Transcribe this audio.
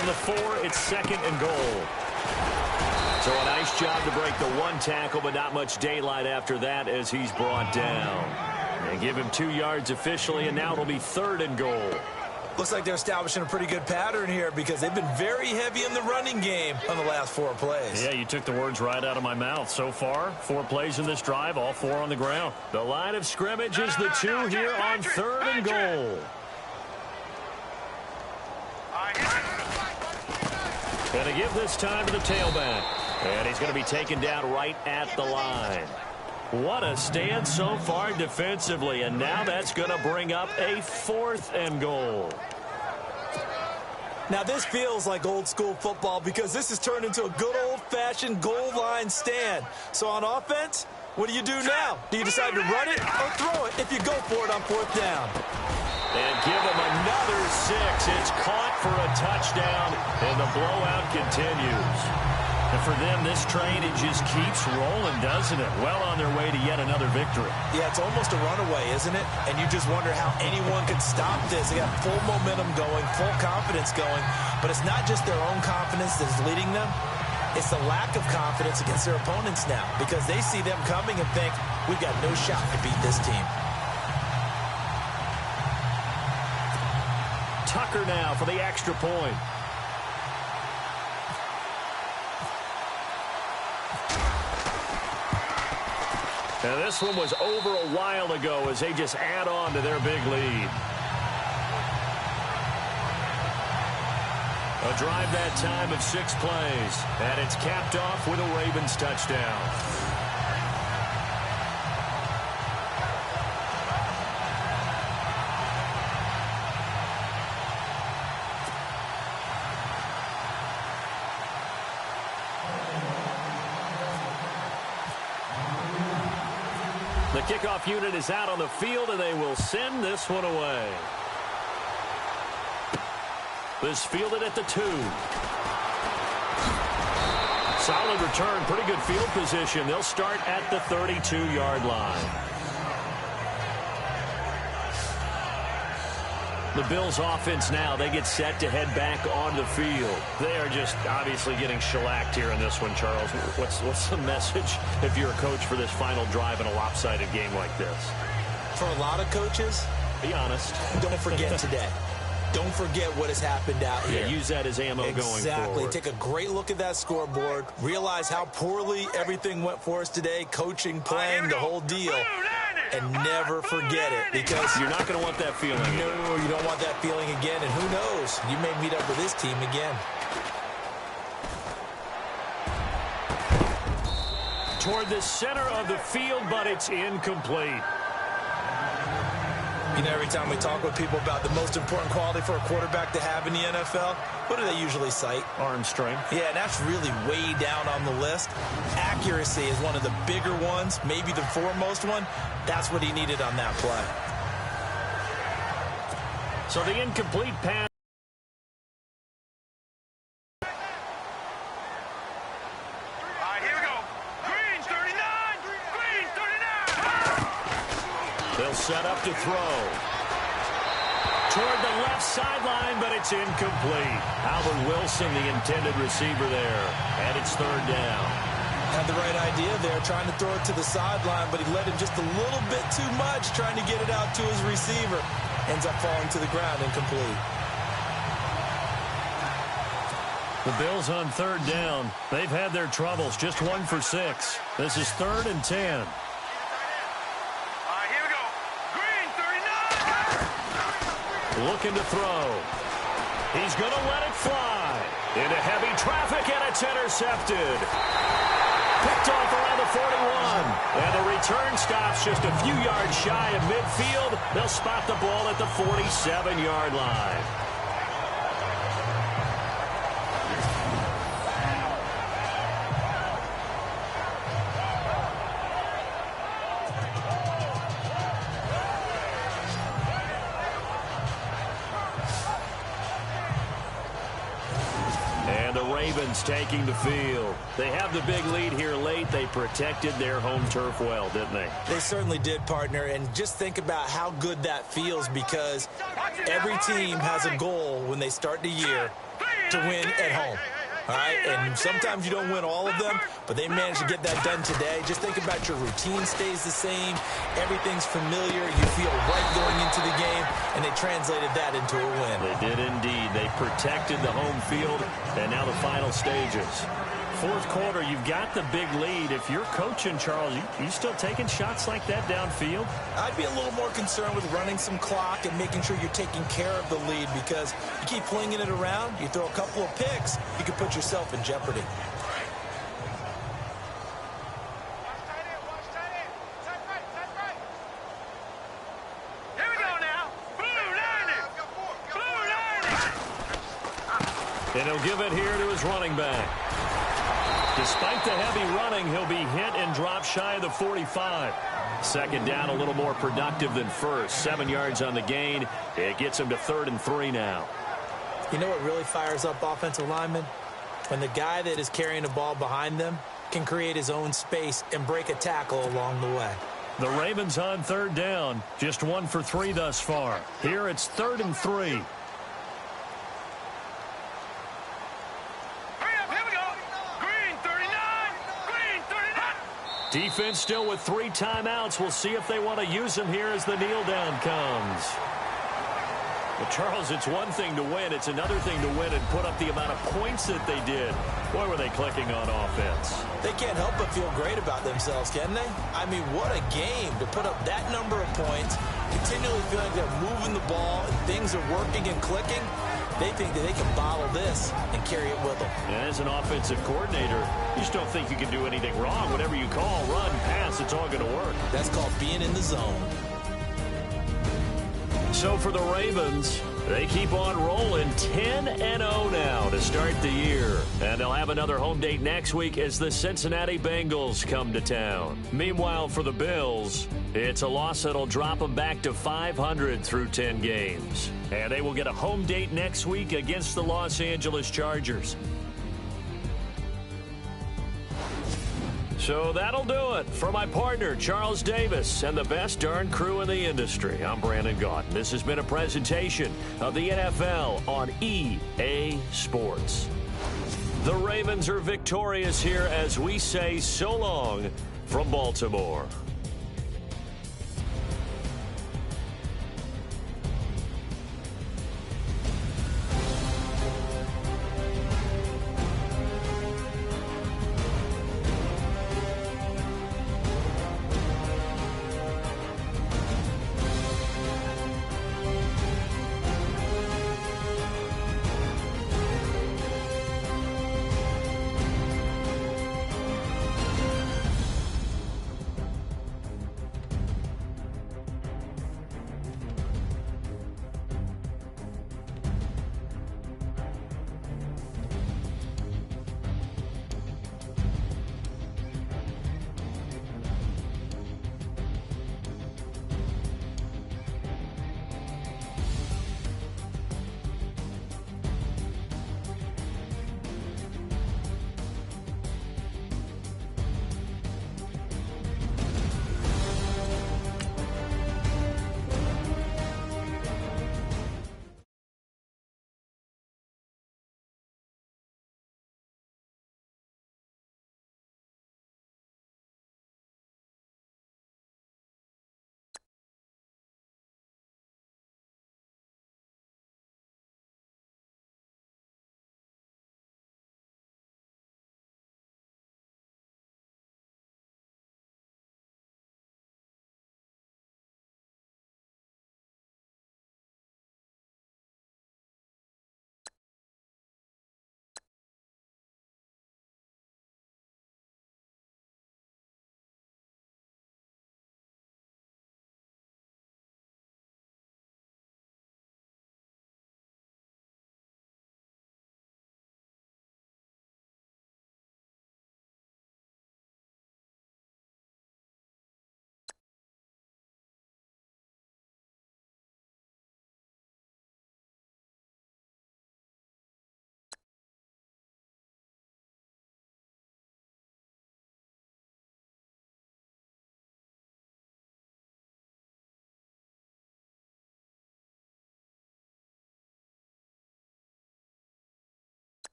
From the 4, it's 2nd and goal. So a nice job to break the one tackle, but not much daylight after that as he's brought down. They give him 2 yards officially, and now it'll be 3rd and goal. Looks like they're establishing a pretty good pattern here because they've been very heavy in the running game on the last 4 plays. Yeah, you took the words right out of my mouth. So far, 4 plays in this drive, all 4 on the ground. The line of scrimmage is the 2 here on 3rd and goal. Going to give this time to the tailback. And he's going to be taken down right at the line. What a stand so far defensively, and now that's going to bring up a 4th and goal. Now this feels like old school football because this has turned into a good old-fashioned goal line stand. So on offense, what do you do now? Do you decide to run it or throw it if you go for it on 4th down? And give him another 6. It's caught for a touchdown, and the blowout continues. And for them, this train, it just keeps rolling, doesn't it? Well on their way to yet another victory. Yeah, it's almost a runaway, isn't it? And you just wonder how anyone could stop this. They got full momentum going, full confidence going. But it's not just their own confidence that's leading them. It's the lack of confidence against their opponents now because they see them coming and think, we've got no shot to beat this team. Tucker now for the extra point. Now this one was over a while ago as they just add on to their big lead. A drive that time of 6 plays, and it's capped off with a Ravens touchdown. The kickoff unit is out on the field, and they will send this one away. This fielded at the 2. Solid return, pretty good field position. They'll start at the 32-yard line. The Bills offense now, they get set to head back onto the field. They are just obviously getting shellacked here in this one, Charles. What's the message if you're a coach for this final drive in a lopsided game like this? For a lot of coaches, be honest. Don't forget today. Don't forget what has happened out here. Yeah, use that as ammo going forward. Exactly. Take a great look at that scoreboard. Realize how poorly everything went for us today. Coaching, playing, the whole deal. And never forget it because you're not going to want that feeling. No, you don't want that feeling again. And who knows? You may meet up with this team again. Toward the center of the field, but it's incomplete. You know, every time we talk with people about the most important quality for a quarterback to have in the NFL, what do they usually cite? Arm strength. Yeah, and that's really way down on the list. Accuracy is one of the bigger ones, maybe the foremost one. That's what he needed on that play. So the incomplete pass. They'll set up to throw. Toward the left sideline, but it's incomplete. Alvin Wilson, the intended receiver there. And it's 3rd down. Had the right idea there, trying to throw it to the sideline, but he let him just a little bit too much, trying to get it out to his receiver. Ends up falling to the ground, incomplete. The Bills on 3rd down. They've had their troubles, just 1 for 6. This is 3rd and 10. Looking to throw. He's going to let it fly. Into heavy traffic, and it's intercepted. Picked off around the 41. And the return stops just a few yards shy of midfield. They'll spot the ball at the 47-yard line. Ravens taking the field. They have the big lead here late. They protected their home turf well, didn't they? They certainly did, partner. And just think about how good that feels because every team has a goal when they start the year. to win at home. All right, and sometimes you don't win all of them, but they managed to get that done today. Just think about your routine stays the same. Everything's familiar. You feel right going into the game, and they translated that into a win. They did indeed. They protected the home field, and now the final stages. Fourth quarter, you've got the big lead. If you're coaching, Charles, you still taking shots like that downfield? I'd be a little more concerned with running some clock and making sure you're taking care of the lead, because you keep flinging it around, you throw a couple of picks, you could put yourself in jeopardy. And he'll give it here to his running back. Despite the heavy running, he'll be hit and drop shy of the 45. Second down, a little more productive than first. 7 yards on the gain. It gets him to 3rd and 3 now. You know what really fires up offensive linemen? When the guy that is carrying the ball behind them can create his own space and break a tackle along the way. The Ravens on 3rd down. Just 1 for 3 thus far. Here it's 3rd and 3. Defense still with 3 timeouts. We'll see if they want to use them here as the kneel down comes. Well, Charles, it's one thing to win. It's another thing to win and put up the amount of points that they did. Boy, were they clicking on offense. They can't help but feel great about themselves, can they? I mean, what a game to put up that number of points, continually feeling like they're moving the ball and things are working and clicking. They think that they can bottle this and carry it with them. And as an offensive coordinator, you just don't think you can do anything wrong. Whatever you call, run, pass, it's all going to work. That's called being in the zone. So for the Ravens, they keep on rolling 10-0 now to start the year. And they'll have another home date next week as the Cincinnati Bengals come to town. Meanwhile, for the Bills, it's a loss that'll drop them back to 500 through 10 games. And they will get a home date next week against the Los Angeles Chargers. So that'll do it. For my partner, Charles Davis, and the best darn crew in the industry, I'm Brandon Gaudin. This has been a presentation of the NFL on EA Sports. The Ravens are victorious here as we say so long from Baltimore.